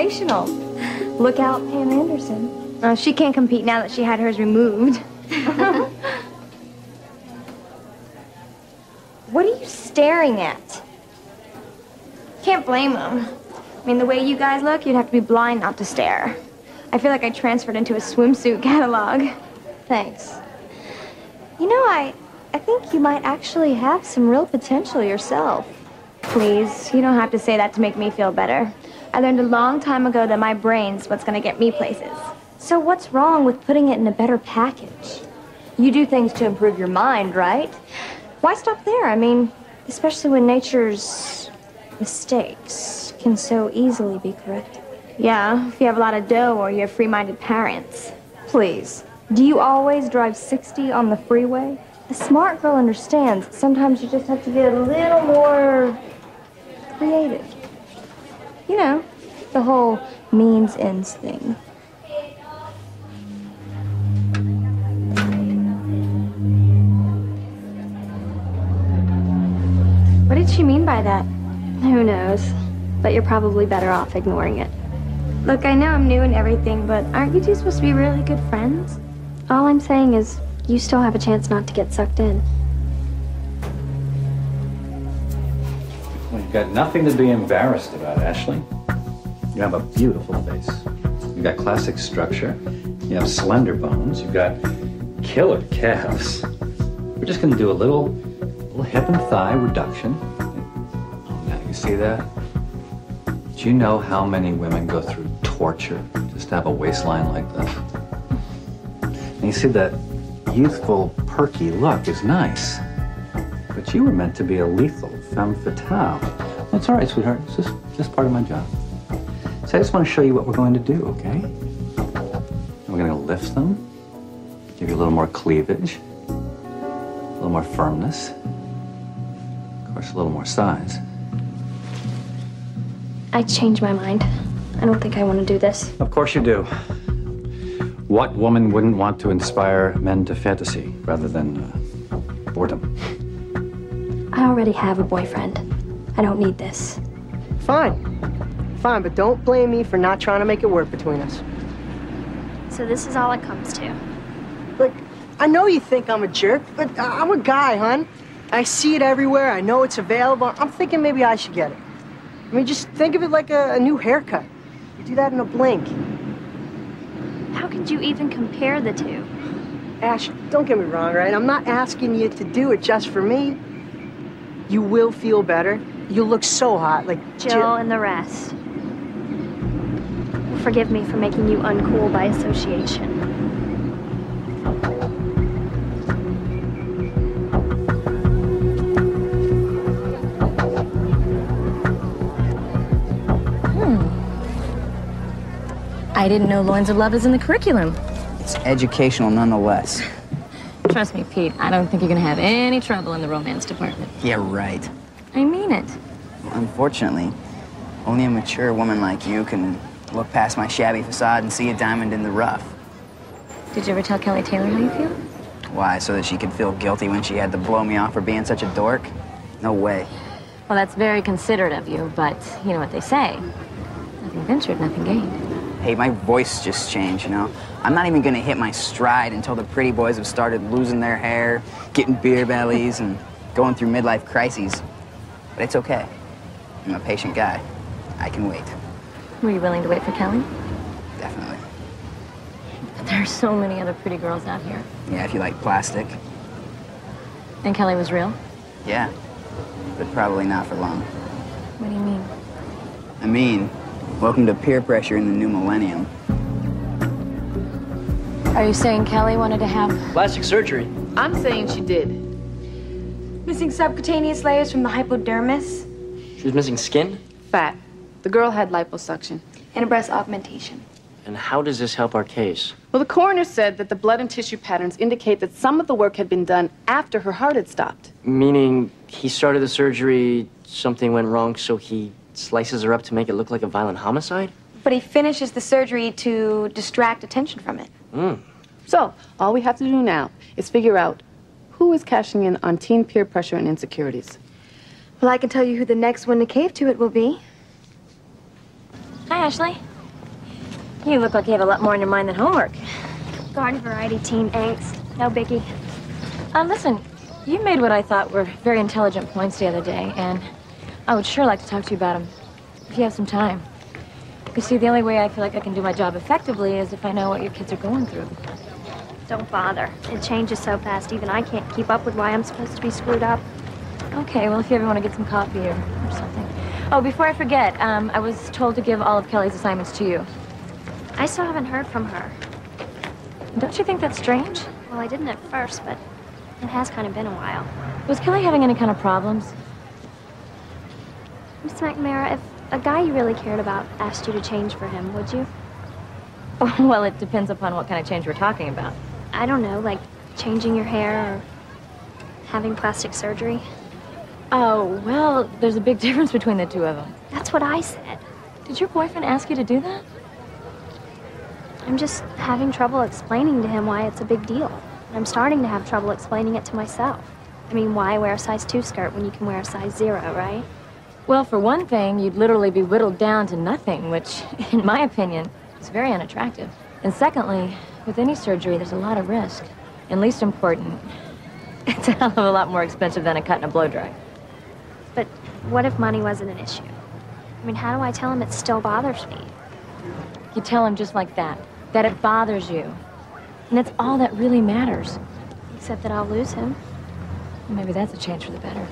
sensational. Look out, Pam Anderson. Oh, she can't compete now that she had hers removed. What are you staring at? Can't blame them. I mean, the way you guys look, you'd have to be blind not to stare. I feel like I transferred into a swimsuit catalog. Thanks. You know, I think you might actually have some real potential yourself. Please, you don't have to say that to make me feel better. I learned a long time ago that my brain's what's gonna get me places. So what's wrong with putting it in a better package? You do things to improve your mind, right? Why stop there? I mean, especially when nature's mistakes can so easily be corrected. Yeah, if you have a lot of dough or you have free-minded parents. Please, do you always drive 60 on the freeway? A smart girl understands that sometimes you just have to get a little more creative. You know, the whole means ends thing. What did she mean by that? Who knows? But you're probably better off ignoring it. Look, I know I'm new and everything, but aren't you two supposed to be really good friends? All I'm saying is, you still have a chance not to get sucked in. Well, you've got nothing to be embarrassed about, Ashley. You have a beautiful face. You've got classic structure. You have slender bones. You've got killer calves. We're just going to do a little hip and thigh reduction. Oh, now you see that? Do you know how many women go through torture just to have a waistline like this? And you see that youthful, perky look is nice. But you were meant to be a lethal femme fatale. Well, it's all right, sweetheart. It's just part of my job. So I just want to show you what we're going to do, okay? We're going to lift them, give you a little more cleavage, a little more firmness, of course, a little more size. I changed my mind. I don't think I want to do this. Of course you do. What woman wouldn't want to inspire men to fantasy rather than boredom? I already have a boyfriend. I don't need this. Fine. Fine, but don't blame me for not trying to make it work between us. So this is all it comes to. Look, I know you think I'm a jerk, but I'm a guy, hon. I see it everywhere. I know it's available. I'm thinking maybe I should get it. I mean, just think of it like a new haircut. You do that in a blink. How could you even compare the two? Ash, don't get me wrong, right? I'm not asking you to do it just for me. You will feel better. You'll look so hot, like Jill and the rest. Forgive me for making you uncool by association. I didn't know Loins of Love is in the curriculum. It's educational nonetheless. Trust me, Pete, I don't think you're gonna have any trouble in the romance department. Yeah, right. I mean it. Unfortunately, only a mature woman like you can look past my shabby facade and see a diamond in the rough. Did you ever tell Kelly Taylor how you feel? Why, so that she could feel guilty when she had to blow me off for being such a dork? No way. Well, that's very considerate of you, but you know what they say. Nothing ventured, nothing gained. Hey, my voice just changed, you know? I'm not even gonna hit my stride until the pretty boys have started losing their hair, getting beer bellies, and going through midlife crises. But it's okay. I'm a patient guy. I can wait. Were you willing to wait for Kelly? Definitely. But there are so many other pretty girls out here. Yeah, if you like plastic. And Kelly was real? Yeah, but probably not for long. What do you mean? I mean, welcome to peer pressure in the new millennium. Are you saying Kelly wanted to have plastic surgery? I'm saying she did. Missing subcutaneous layers from the hypodermis. She was missing skin? Fat. The girl had liposuction. And a breast augmentation. And how does this help our case? Well, the coroner said that the blood and tissue patterns indicate that some of the work had been done after her heart had stopped. Meaning he started the surgery, something went wrong, so he slices her up to make it look like a violent homicide? But he finishes the surgery to distract attention from it. So, all we have to do now is figure out who is cashing in on teen peer pressure and insecurities. Well, I can tell you who the next one to cave to it will be. Hi, Ashley. You look like you have a lot more on your mind than homework. Garden variety teen angst. No biggie. Listen, you made what I thought were very intelligent points the other day, and I would sure like to talk to you about them if you have some time. You see, the only way I feel like I can do my job effectively is if I know what your kids are going through. Don't bother. It changes so fast, even I can't keep up with why I'm supposed to be screwed up. Okay, well, if you ever want to get some coffee or something. Oh, before I forget, I was told to give all of Kelly's assignments to you. I still haven't heard from her. Don't you think that's strange? Well, I didn't at first, but it has kind of been a while. Was Kelly having any kind of problems? Miss McNamara, if a guy you really cared about asked you to change for him, would you? Well, it depends upon what kind of change we're talking about. I don't know, like changing your hair or having plastic surgery. Oh, well, there's a big difference between the two of them. That's what I said. Did your boyfriend ask you to do that? I'm just having trouble explaining to him why it's a big deal. And I'm starting to have trouble explaining it to myself. I mean, why wear a size 2 skirt when you can wear a size 0, right? Well, for one thing, you'd literally be whittled down to nothing, which, in my opinion, is very unattractive. And secondly, with any surgery, there's a lot of risk. And least important, it's a hell of a lot more expensive than a cut and a blow dry. But what if money wasn't an issue? I mean, how do I tell him it still bothers me? You tell him just like that it bothers you. And that's all that really matters. Except that I'll lose him. Maybe that's a change for the better.